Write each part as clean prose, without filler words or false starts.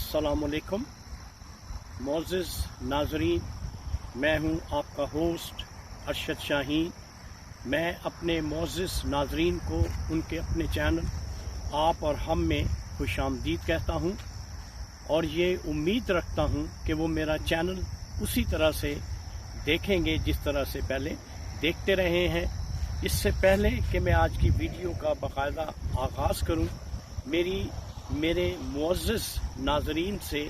अस्सलामुअलैकुम मोअज़्ज़िज़ नाज़रीन, मैं हूं आपका होस्ट अरशद शाहीन। मैं अपने मोअज़्ज़िज़ नाज़रीन को उनके अपने चैनल आप और हम में खुशामदीद कहता हूं और ये उम्मीद रखता हूं कि वो मेरा चैनल उसी तरह से देखेंगे जिस तरह से पहले देखते रहे हैं। इससे पहले कि मैं आज की वीडियो का बाकायदा आगाज़ करूं, मेरे मुअज़्ज़िज़ नाज़रीन से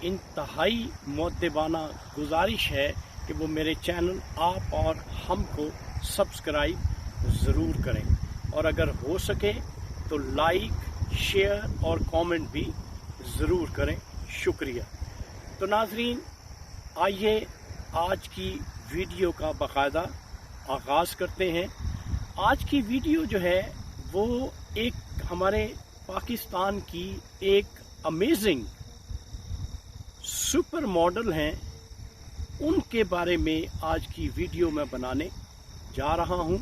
इंतहाई मुअद्दबाना गुजारिश है कि वो मेरे चैनल आप और हम को सब्सक्राइब ज़रूर करें और अगर हो सके तो लाइक, शेयर और कमेंट भी ज़रूर करें। शुक्रिया। तो नाज़रीन, आइए आज की वीडियो का बाकायदा आगाज़ करते हैं। आज की वीडियो जो है वो एक हमारे पाकिस्तान की एक अमेजिंग सुपर मॉडल हैं, उनके बारे में आज की वीडियो मैं बनाने जा रहा हूं।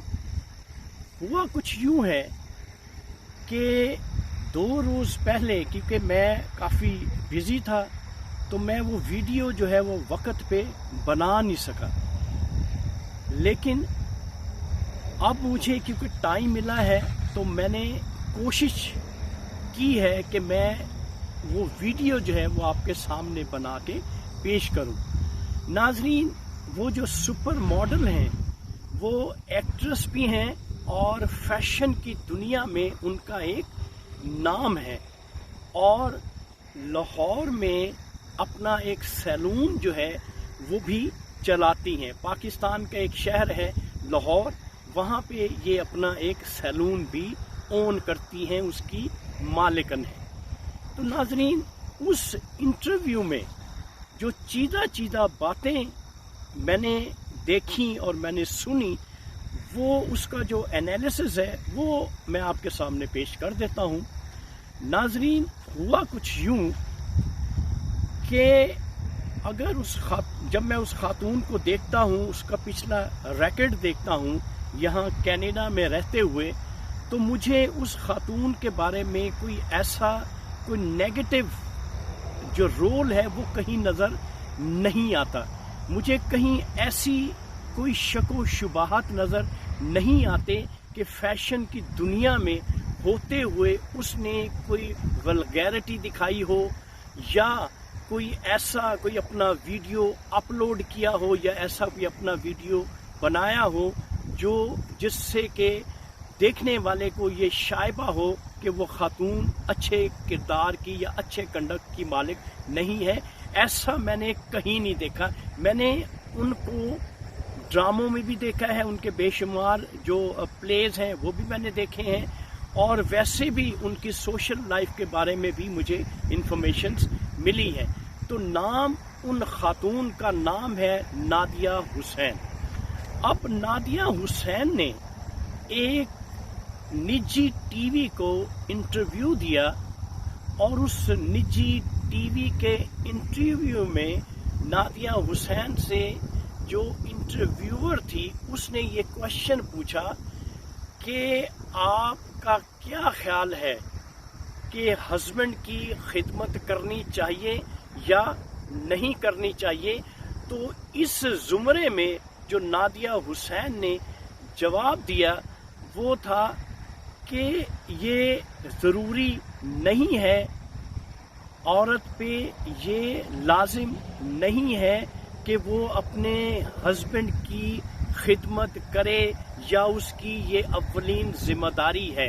हुआ कुछ यूं है कि 2 रोज़ पहले, क्योंकि मैं काफ़ी बिज़ी था, तो मैं वो वीडियो जो है वो वक्त पे बना नहीं सका, लेकिन अब मुझे क्योंकि टाइम मिला है तो मैंने कोशिश की है कि मैं वो वीडियो जो है वो आपके सामने बना के पेश करूं। नाजरीन, वो जो सुपर मॉडल हैं वो एक्ट्रेस भी हैं और फैशन की दुनिया में उनका एक नाम है और लाहौर में अपना एक सैलून जो है वो भी चलाती हैं। पाकिस्तान का एक शहर है लाहौर, वहाँ पे ये अपना एक सैलून भी ओन करती हैं, उसकी मालिकन है। तो नाजरीन, उस इंटरव्यू में जो चीज़ा बातें मैंने देखी और मैंने सुनी, वो उसका जो एनालिसिस है वो मैं आपके सामने पेश कर देता हूँ। नाजरीन, हुआ कुछ यूं कि अगर जब मैं उस खातून को देखता हूँ, उसका पिछला रिकॉर्ड देखता हूँ यहाँ कनाडा में रहते हुए, तो मुझे उस खातून के बारे में कोई नेगेटिव जो रोल है वो कहीं नज़र नहीं आता। मुझे कहीं ऐसी कोई शको शुबाहत नज़र नहीं आते कि फैशन की दुनिया में होते हुए उसने कोई वल्गैरिटी दिखाई हो या कोई अपना वीडियो अपलोड किया हो या ऐसा कोई अपना वीडियो बनाया हो जिससे कि देखने वाले को ये शायबा हो कि वो खातून अच्छे किरदार की या अच्छे कंडक्ट की मालिक नहीं है। ऐसा मैंने कहीं नहीं देखा। मैंने उनको ड्रामों में भी देखा है, उनके बेशुमार जो प्लेज हैं वो भी मैंने देखे हैं और वैसे भी उनकी सोशल लाइफ के बारे में भी मुझे इंफॉर्मेशंस मिली है। तो नाम उन खातून का नाम है नादिया हुसैन। अब नादिया हुसैन ने एक निजी टीवी को इंटरव्यू दिया और उस निजी टीवी के इंटरव्यू में नादिया हुसैन से जो इंटरव्यूअर थी उसने ये क्वेश्चन पूछा कि आपका क्या ख्याल है कि हस्बैंड की खिदमत करनी चाहिए या नहीं करनी चाहिए। तो इस जुमरे में जो नादिया हुसैन ने जवाब दिया वो था कि ये ज़रूरी नहीं है, औरत पे ये लाजिम नहीं है कि वो अपने हस्बैंड की खिदमत करे या उसकी ये अव्वलीन जिम्मेदारी है।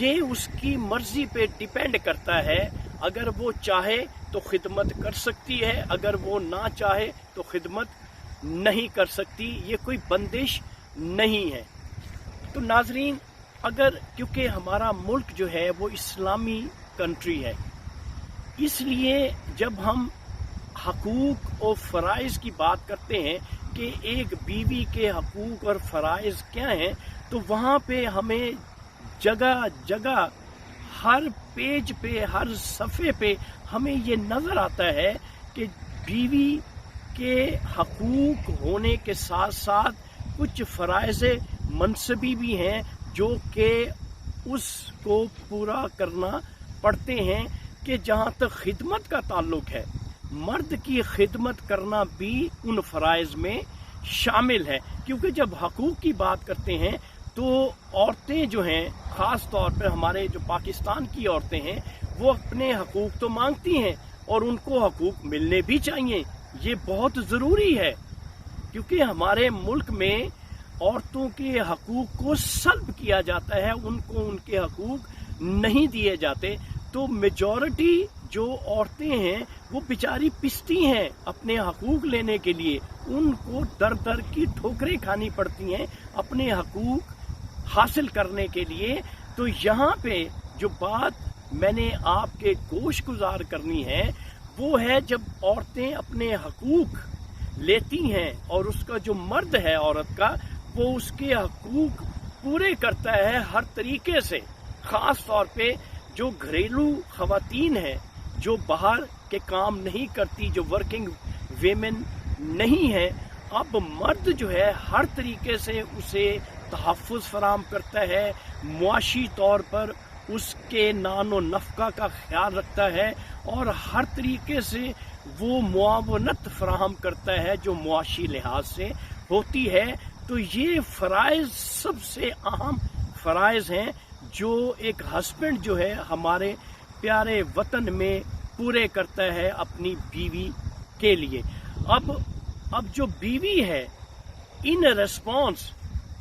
ये उसकी मर्जी पे डिपेंड करता है। अगर वो चाहे तो खिदमत कर सकती है, अगर वो ना चाहे तो खिदमत नहीं कर सकती। ये कोई बंदिश नहीं है। तो नाजरीन, क्योंकि हमारा मुल्क जो है वो इस्लामी कंट्री है, इसलिए जब हम हकूक और फ़राइज़ की बात करते हैं कि एक बीवी के हकूक और फ़राइज़ क्या हैं, तो वहाँ पे हमें जगह जगह हर पेज पे, हर सफ़े पे हमें ये नज़र आता है कि बीवी के हकूक होने के साथ साथ कुछ फ़राइज़ मनसबी भी हैं जो कि उसको पूरा करना पड़ते हैं کہ جہاں تک خدمت کا تعلق ہے، مرد کی خدمت کرنا بھی ان فرائض میں شامل ہے، کیونکہ جب حقوق کی بات کرتے ہیں تو عورتیں جو ہیں، خاص طور پر ہمارے جو پاکستان کی عورتیں ہیں، وہ اپنے حقوق تو مانگتی ہیں اور ان کو حقوق ملنے بھی چاہیے۔ یہ بہت ضروری ہے، کیونکہ ہمارے ملک میں عورتوں کے حقوق کو سلب کیا جاتا ہے، ان کو ان کے حقوق نہیں دیے جاتے۔ تو میجورٹی جو عورتیں ہیں وہ بیچاری پستی ہیں اپنے حقوق لینے کے لیے، ان کو در در کی ٹھوکریں کھانی پڑتی ہیں اپنے حقوق حاصل کرنے کے لیے۔ تو یہاں پہ جو بات میں نے آپ کے گوش گزار کرنی ہے وہ ہے، جب عورتیں اپنے حقوق لیتی ہیں اور اس کا جو مرد ہے عورت کا، وہ اس کے حقوق پورے کرتا ہے ہر طریقے سے، خاص طور پہ جو گھریلو خواتین ہیں، جو باہر کے کام نہیں کرتی، جو ورکنگ ویمن نہیں ہیں، اب مرد جو ہے ہر طریقے سے اسے تحفظ فراہم کرتا ہے، معاشی طور پر اس کے نان و نفقہ کا خیال رکھتا ہے، اور ہر طریقے سے وہ معاونت فراہم کرتا ہے جو معاشی لحاظ سے ہوتی ہے۔ تو یہ فرائض سب سے اہم فرائض ہیں جو ایک ہسبینڈ جو ہے ہمارے پیارے وطن میں پورے کرتا ہے اپنی بیوی کے لیے۔ اب جو بیوی ہے، ان ریسپانس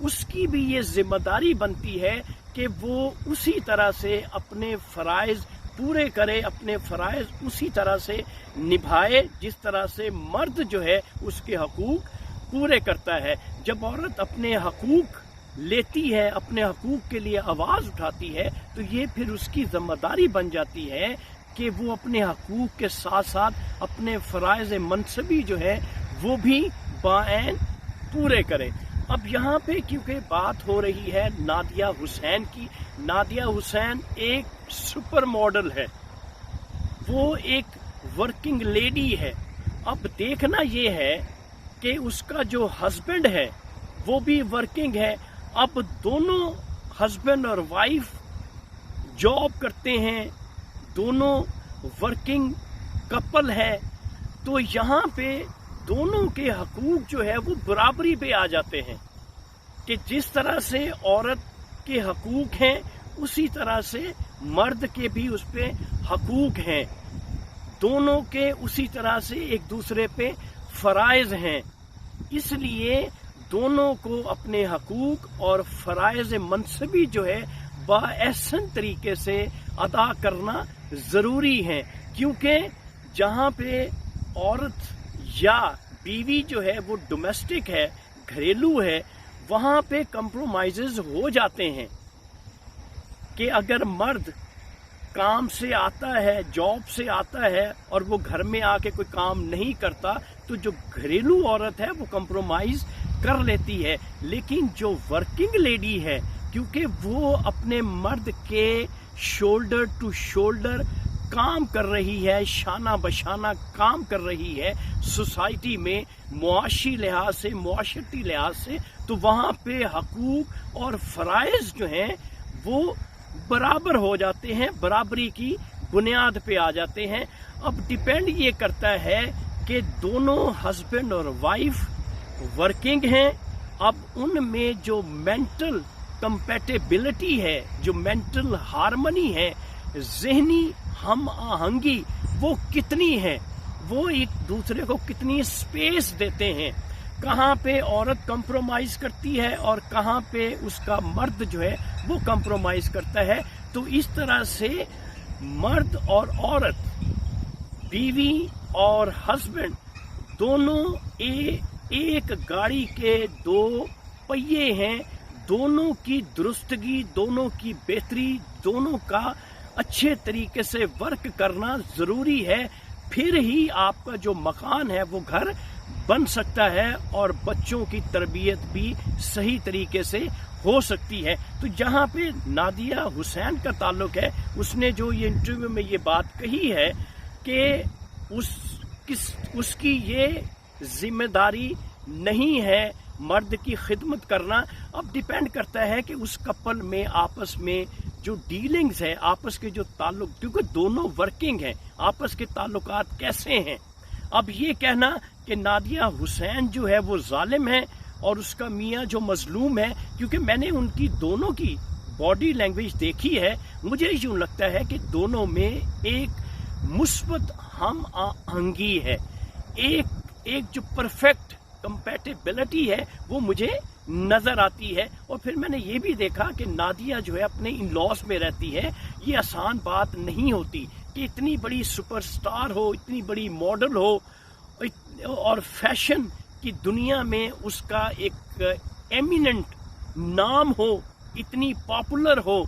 اس کی بھی یہ ذمہ داری بنتی ہے کہ وہ اسی طرح سے اپنے فرائض پورے کرے، اپنے فرائض اسی طرح سے نبھائے جس طرح سے مرد جو ہے اس کے حقوق پورے کرتا ہے۔ جب عورت اپنے حقوق لیتی ہے، اپنے حقوق کے لیے آواز اٹھاتی ہے، تو یہ پھر اس کی ذمہ داری بن جاتی ہے کہ وہ اپنے حقوق کے ساتھ ساتھ اپنے فرائض منصبی جو ہے وہ بھی بعین پورے کرے۔ اب یہاں پہ کیونکہ بات ہو رہی ہے نادیہ حسین کی، نادیہ حسین ایک سپر ماڈل ہے، وہ ایک ورکنگ لیڈی ہے۔ اب دیکھنا یہ ہے کہ اس کا جو ہسبینڈ ہے وہ بھی ورکنگ ہے۔ اب دونوں ہسبینڈ اور وائف جاب کرتے ہیں، دونوں ورکنگ کپل ہے، تو یہاں پہ دونوں کے حقوق جو ہے وہ برابری پہ آ جاتے ہیں کہ جس طرح سے عورت کے حقوق ہیں اسی طرح سے مرد کے بھی اس پہ حقوق ہیں، دونوں کے اسی طرح سے ایک دوسرے پہ فرائض ہیں۔ اس لیے دونوں کو اپنے حقوق اور فرائض منصبی جو ہے باحسن طریقے سے ادا کرنا ضروری ہے، کیونکہ جہاں پہ عورت یا بیوی جو ہے وہ ڈومیسٹک ہے، گھریلو ہے، وہاں پہ کمپرومائزز ہو جاتے ہیں کہ اگر مرد کام سے آتا ہے، جاب سے آتا ہے اور وہ گھر میں آ کے کوئی کام نہیں کرتا، تو جو گھریلو عورت ہے وہ کمپرومائز کر لیتی ہے۔ لیکن جو ورکنگ لیڈی ہے، کیونکہ وہ اپنے مرد کے شولڈر ٹو شولڈر کام کر رہی ہے، شانہ بشانہ کام کر رہی ہے سوسائٹی میں، معاشی لحاظ سے، معاشرتی لحاظ سے، تو وہاں پہ حقوق اور فرائض جو ہیں وہ برابر ہو جاتے ہیں، برابری کی بنیاد پہ آ جاتے ہیں۔ اب ڈیپینڈ یہ کرتا ہے کہ دونوں ہسبینڈ اور وائف ورکنگ ہیں، اب ان میں جو مینٹل کمپیٹیبلٹی ہے، جو مینٹل ہارمنی ہے، ذہنی ہم آہنگی وہ کتنی ہے، وہ ایک دوسرے کو کتنی سپیس دیتے ہیں، کہاں پہ عورت کمپرومائز کرتی ہے اور کہاں پہ اس کا مرد جو ہے وہ کمپرومائز کرتا ہے۔ تو اس طرح سے مرد اور عورت، بیوی اور ہسبینڈ دونوں ایک گاڑی کے دو پہیے ہیں، دونوں کی درستگی، دونوں کی بہتری، دونوں کا اچھے طریقے سے ورک کرنا ضروری ہے، پھر ہی آپ کا جو مکان ہے وہ گھر بن سکتا ہے اور بچوں کی تربیت بھی صحیح طریقے سے ہو سکتی ہے۔ تو جہاں پہ نادیہ حسین کا تعلق ہے، اس نے جو یہ انٹرویو میں یہ بات کہی ہے کہ اس کی یہ ذمہ داری نہیں ہے مرد کی خدمت کرنا، اب ڈیپینڈ کرتا ہے کہ اس کپل میں آپس میں जो डीलिंग्स है, आपस के जो ताल्लुक, क्योंकि दोनों वर्किंग हैं, आपस के ताल्लुकात कैसे हैं। अब ये कहना कि नादिया हुसैन जो है वो जालिम है और उसका मियाँ जो मजलूम है, क्योंकि मैंने उनकी दोनों की बॉडी लैंग्वेज देखी है, मुझे यूं लगता है कि दोनों में एक मुस्बत हम आहंगी है, एक जो परफेक्ट कंपैटिबिलिटी है वो मुझे नजर आती है। और फिर मैंने ये भी देखा कि नादिया जो है अपने इन लॉस में रहती है। ये आसान बात नहीं होती कि इतनी बड़ी सुपरस्टार हो, इतनी बड़ी मॉडल हो और फैशन की दुनिया में उसका एक एमिनेंट नाम हो, इतनी पॉपुलर हो,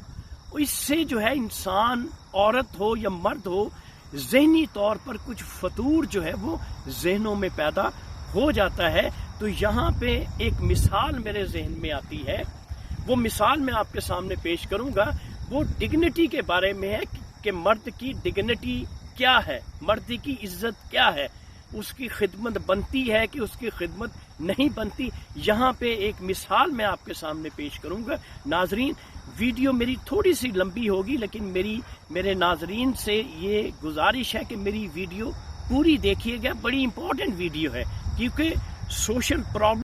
इससे जो है इंसान, औरत हो या मर्द हो, ज़हनी तौर पर कुछ फतूर जो है वो जहनों में पैदा हो जाता है। तो यहाँ पे एक मिसाल मेरे जहन में आती है, वो मिसाल मैं आपके सामने पेश करूँगा। वो डिग्निटी के बारे में है कि मर्द की डिग्निटी क्या है, मर्द की इज्जत क्या है, उसकी खिदमत बनती है कि उसकी खिदमत नहीं बनती। यहाँ पे एक मिसाल मैं आपके सामने पेश करूँगा। नाजरीन, वीडियो मेरी थोड़ी सी लंबी होगी, लेकिन मेरे नाजरीन से ये गुजारिश है कि मेरी वीडियो पूरी देखिएगा। बड़ी इंपॉर्टेंट वीडियो है, क्योंकि सोशल प्रॉब्लम